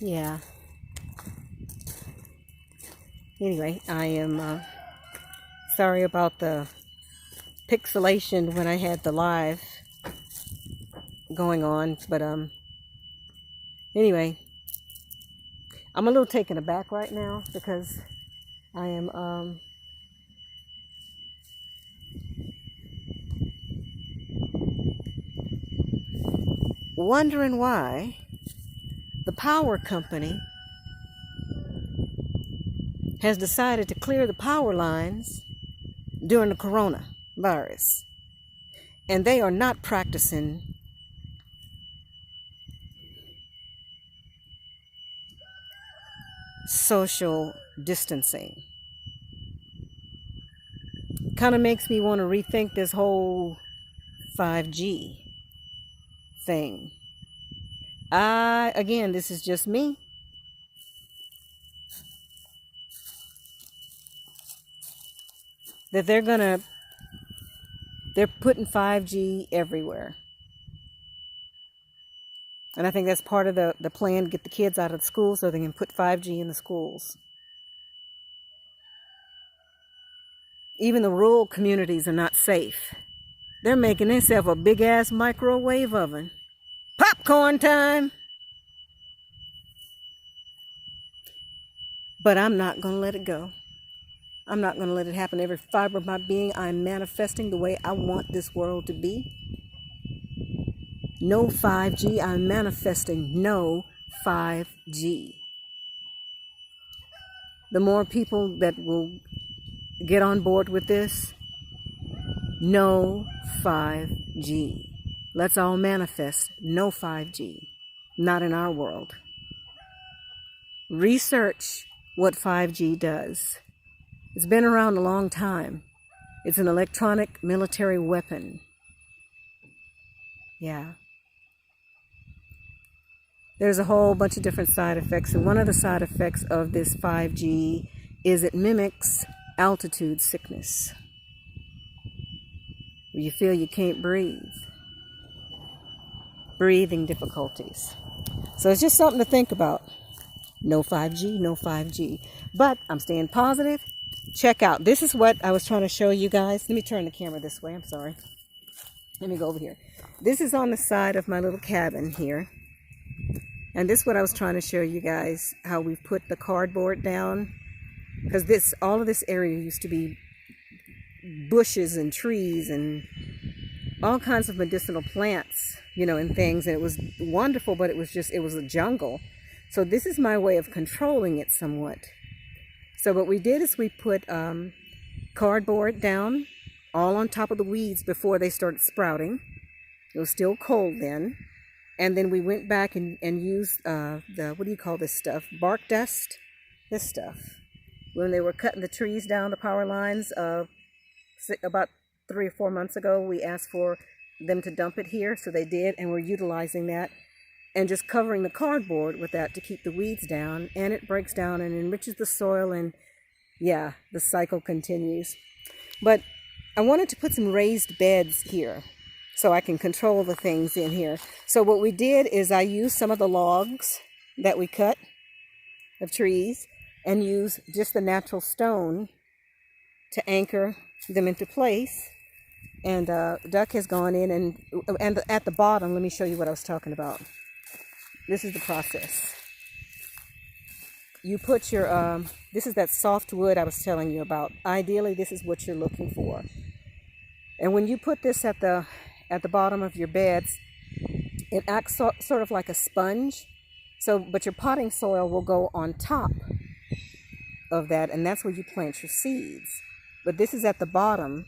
Yeah. Anyway, I am sorry about the pixelation when I had the live going on, but anyway, I'm a little taken aback right now because I am wondering why the power company has decided to clear the power lines during the coronavirus. And they are not practicing social distancing. Kind of makes me want to rethink this whole 5G thing. Again, this is just me. That they're putting 5G everywhere. And I think that's part of the plan to get the kids out of the school so they can put 5G in the schools. Even the rural communities are not safe. They're making themselves a big ass microwave oven. Popcorn time! But I'm not going to let it go. I'm not going to let it happen. Every fiber of my being, I'm manifesting the way I want this world to be. No 5G. I'm manifesting no 5G. The more people that will get on board with this, no 5G. Let's all manifest no 5G. Not in our world. Research what 5G does. It's been around a long time. It's an electronic military weapon. Yeah. There's a whole bunch of different side effects, and one of the side effects of this 5G is it mimics altitude sickness. Where you feel you can't breathe. Breathing difficulties. So it's just something to think about. No 5G, no 5G. But I'm staying positive. Check out. This is what I was trying to show you guys. Let me turn the camera this way. I'm sorry. Let me go over here. This is on the side of my little cabin here. And this is what I was trying to show you guys, how we put the cardboard down. Because all of this area used to be bushes and trees and all kinds of medicinal plants, and things. And it was wonderful, but it was a jungle. So this is my way of controlling it somewhat. So what we did is we put cardboard down all on top of the weeds before they started sprouting. It was still cold then. And then we went back and used what do you call this stuff? Bark dust? This stuff. When they were cutting the trees down, the power lines, about 3 or 4 months ago, we asked for them to dump it here. So they did, and we're utilizing that. And just covering the cardboard with that to keep the weeds down. And it breaks down and enriches the soil. And yeah, the cycle continues. But I wanted to put some raised beds here so I can control the things in here. So what we did is I used some of the logs that we cut of trees and used just the natural stone to anchor them into place. And Duck has gone in and at the bottom, let me show you what I was talking about. This is the process. You put your, this is that soft wood I was telling you about. Ideally, this is what you're looking for. And when you put this at the bottom of your beds, it acts sort of like a sponge. But your potting soil will go on top of that, and that's where you plant your seeds. But this is at the bottom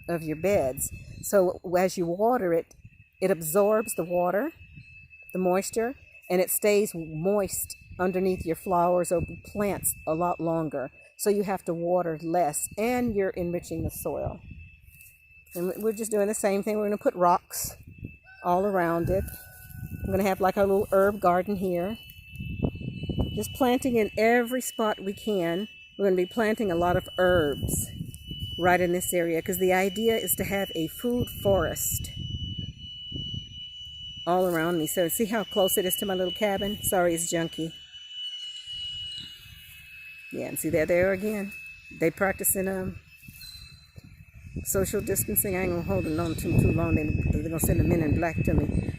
of your beds. So as you water it, it absorbs the water, the moisture, and it stays moist underneath your flowers or plants a lot longer. So you have to water less, and you're enriching the soil. And we're just doing the same thing. We're going to put rocks all around it. I'm going to have like a little herb garden here. Just planting in every spot we can. We're going to be planting a lot of herbs right in this area because the idea is to have a food forest all around me. So see how close it is to my little cabin? Sorry, it's junky. Yeah, and see, there they are again. They practicing social distancing. I ain't gonna hold it on too long. They're gonna send the men in black to me.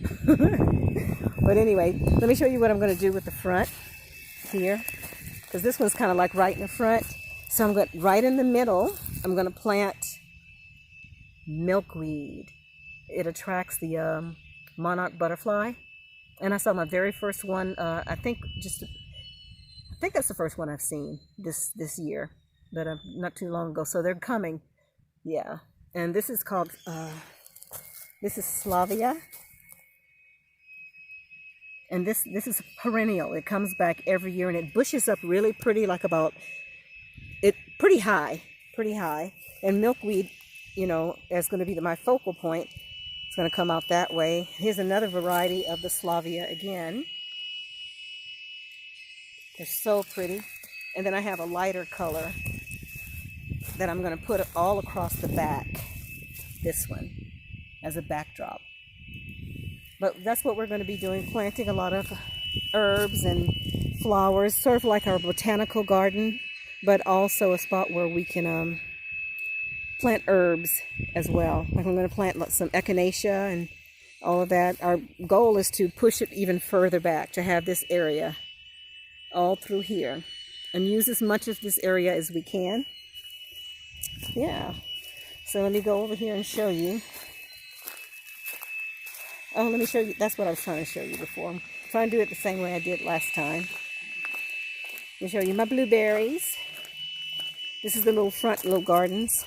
But anyway, let me show you what I'm gonna do with the front here, because this one's kind of like right in the front. So I'm going right in the middle. I'm gonna plant milkweed. It attracts the monarch butterfly, and I saw my very first one. I think that's the first one I've seen this year, but not too long ago. So they're coming. Yeah, and this is called, this is Slavia. And this is perennial. It comes back every year and it bushes up really pretty, like pretty high. And milkweed, you know, is going to be my focal point. It's going to come out that way. Here's another variety of the Slavia again. They're so pretty. And then I have a lighter color that I'm going to put all across the back, this one, as a backdrop. But that's what we're going to be doing, planting a lot of herbs and flowers, sort of like our botanical garden, but also a spot where we can plant herbs as well. Like I'm going to plant some echinacea and all of that. Our goal is to push it even further back, to have this area all through here and use as much of this area as we can. Yeah, so let me go over here and show you. Oh, let me show you. That's what I was trying to show you before. I'm trying to do it the same way I did last time. Let me show you my blueberries. This is the little gardens.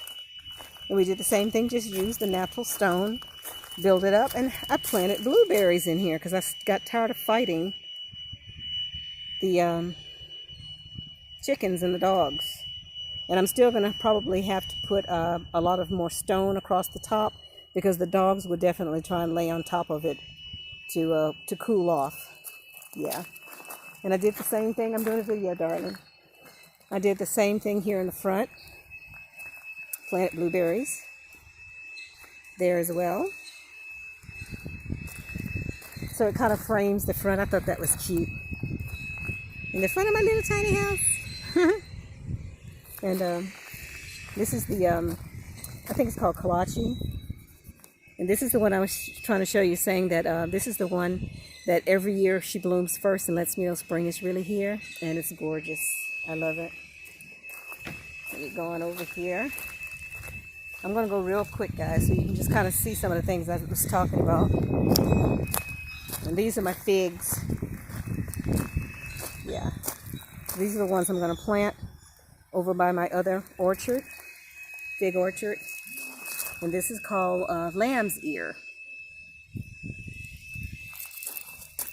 And we did the same thing, just used the natural stone, build it up, and I planted blueberries in here because I got tired of fighting the chickens and the dogs. And I'm still going to probably have to put a lot of more stone across the top, because the dogs would definitely try and lay on top of it to cool off. Yeah. And I did the same thing. I'm doing a video, darling. I did the same thing here in the front. Planted blueberries there as well. So it kind of frames the front. I thought that was cute. In the front of my little tiny house. And this is the, I think it's called Kalachi. And this is the one I was trying to show you, saying that this is the one that every year she blooms first and lets me know spring is really here. And it's gorgeous. I love it. Let me go on over here. I'm going to go real quick, guys, so you can just kind of see some of the things I was talking about. And these are my figs. Yeah. These are the ones I'm going to plant over by my other orchard, fig orchard. And this is called lamb's ear.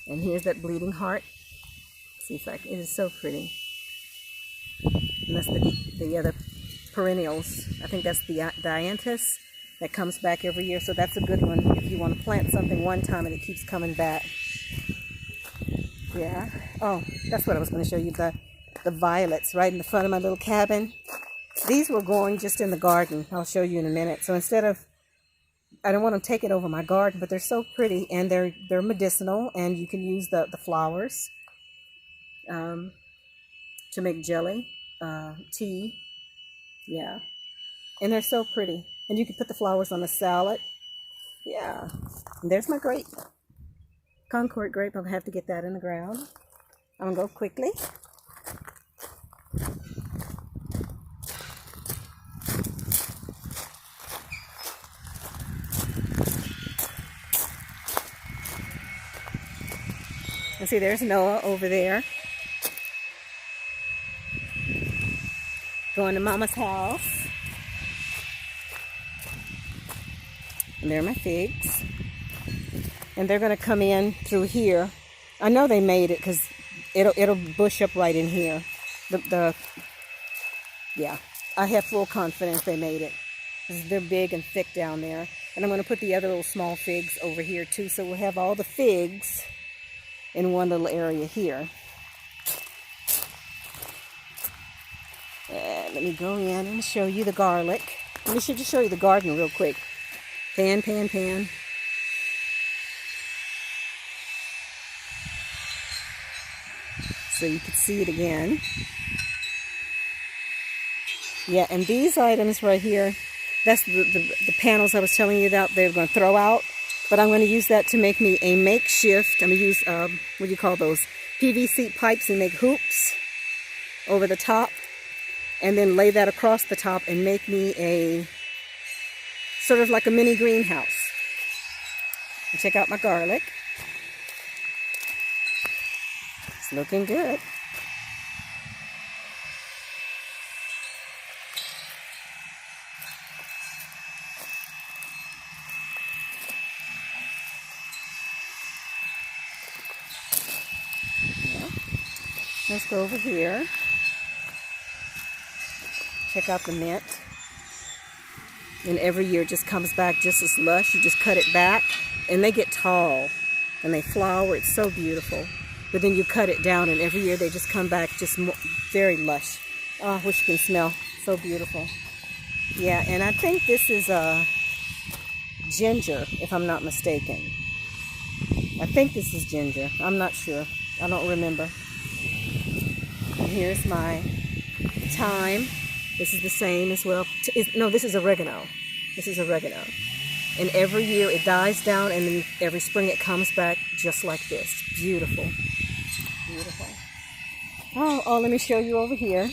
And here's that bleeding heart. See if I can, it is so pretty. And that's the other perennials. I think that's the dianthus that comes back every year. So that's a good one if you want to plant something one time and it keeps coming back. Yeah. Oh, that's what I was going to show you. The violets right in the front of my little cabin. These were growing just in the garden. I'll show you in a minute. So instead of, I don't want to take it over my garden, but they're so pretty and they're medicinal, and you can use the flowers to make jelly, tea. Yeah. And they're so pretty. And you can put the flowers on a salad. Yeah. And there's my grape. Concord grape. I'll have to get that in the ground. I'm going to go quickly. And see, there's Noah over there. Going to Mama's house. And there are my figs. And they're going to come in through here. I know they made it because it'll bush up right in here. Yeah, I have full confidence they made it. They're big and thick down there. And I'm going to put the other little small figs over here too. So we'll have all the figs in one little area here. Let me go in and show you the garlic. Let me just show you the garden real quick. Pan. So you can see it again. Yeah, and these items right here, that's the panels I was telling you about they're going to throw out. But I'm going to use that to make me a makeshift. I'm going to use, what do you call those? PVC pipes and make hoops over the top. And then lay that across the top and make me a, sort of like a mini greenhouse. And check out my garlic. It's looking good. Let's go over here. Check out the mint. And every year it just comes back just as lush. You just cut it back and they get tall and they flower. It's so beautiful. But then you cut it down and every year they just come back just very lush. Oh, which you can smell. So beautiful. Yeah, and I think this is ginger, if I'm not mistaken. I think this is ginger. I'm not sure. I don't remember. And here's my thyme. This is the same as well. No, this is oregano. This is oregano. And every year it dies down and then every spring it comes back just like this. Beautiful. Beautiful. Oh, let me show you over here.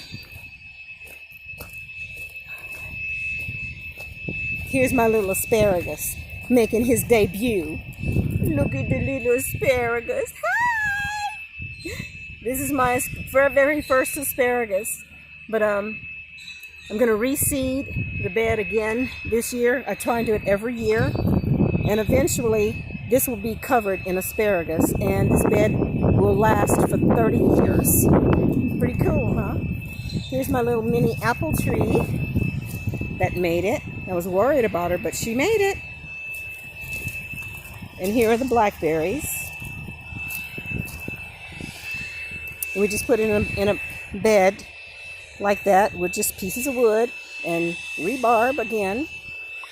Here's my little asparagus making his debut. Look at the little asparagus. Hi! This is my very first asparagus. But I'm going to reseed the bed again this year. I try and do it every year. And eventually, this will be covered in asparagus. And this bed will last for 30 years. Pretty cool, huh? Here's my little mini apple tree that made it. I was worried about her, but she made it. And here are the blackberries. We just put it in a bed like that with just pieces of wood and rebarb again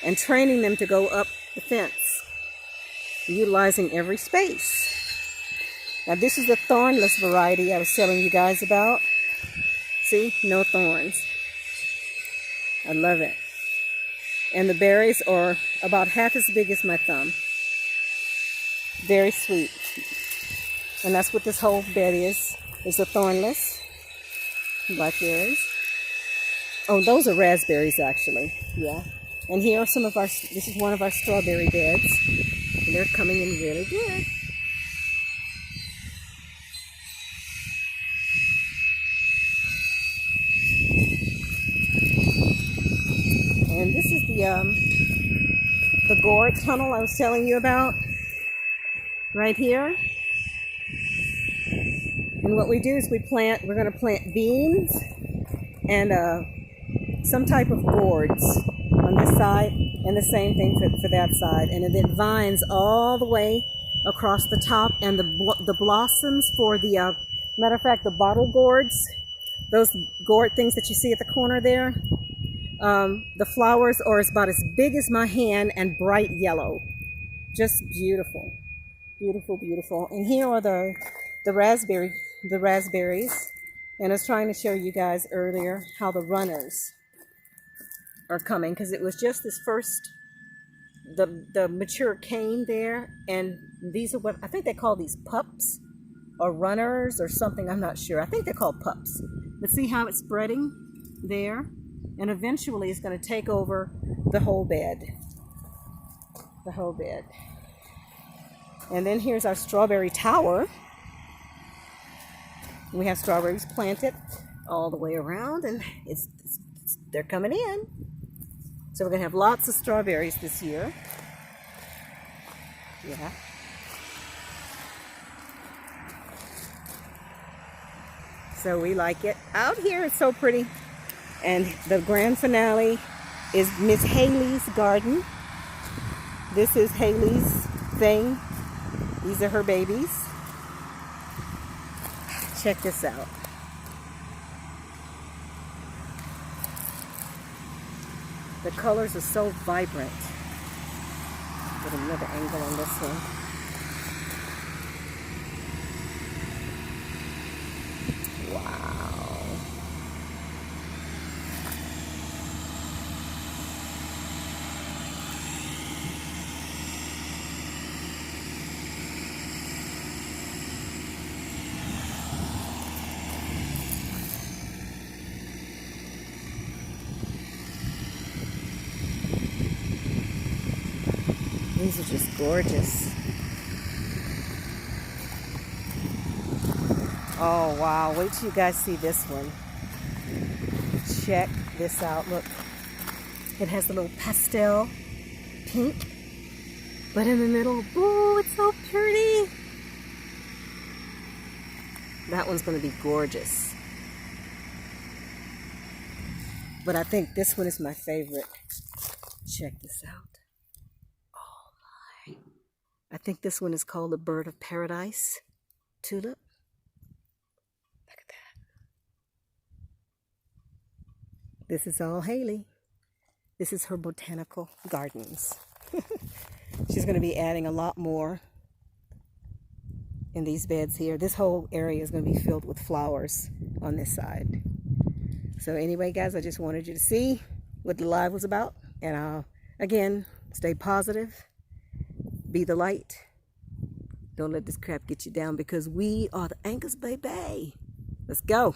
and training them to go up the fence, utilizing every space. Now this is the thornless variety I was telling you guys about. See, no thorns. I love it. And the berries are about half as big as my thumb. Very sweet. And that's what this whole bed is the thornless blackberries. Oh, those are raspberries actually. Yeah. And here are some of our, this is one of our strawberry beds. And they're coming in really good. And this is the gourd tunnel I was telling you about. Right here. And what we do is we're going to plant beans and some type of gourds on this side, and the same thing for that side. And it vines all the way across the top, and the blossoms for the, matter of fact, the bottle gourds, those gourd things that you see at the corner there, the flowers are about as big as my hand and bright yellow. Just beautiful. Beautiful, beautiful. And here are the raspberries. And I was trying to show you guys earlier how the runners are coming, because it was just this first, the mature cane there, and these are what I think they call these pups or runners or something. I'm not sure. I think they're called pups. But see how it's spreading there, and eventually it's going to take over the whole bed. The whole bed. And then here's our strawberry tower. We have strawberries planted all the way around, and they're coming in. So we're going to have lots of strawberries this year. Yeah. So we like it. Out here it's so pretty. And the grand finale is Miss Haley's garden. This is Haley's thing. These are her babies. Check this out. The colors are so vibrant. Get another angle on this one. Wow. these are just gorgeous. Oh, wow. Wait till you guys see this one. Check this out. Look. It has the little pastel pink, but in the middle, ooh, it's so pretty. That one's going to be gorgeous. But I think this one is my favorite. Check this out. Oh my. I think this one is called the Bird of Paradise tulip. Look at that. This is all Haley. This is her botanical gardens. She's going to be adding a lot more in these beds here. This whole area is going to be filled with flowers on this side. So anyway, guys, I just wanted you to see what the live was about. And again, stay positive. Be the light. Don't let this crap get you down, because we are the Anchors, baby. Let's go.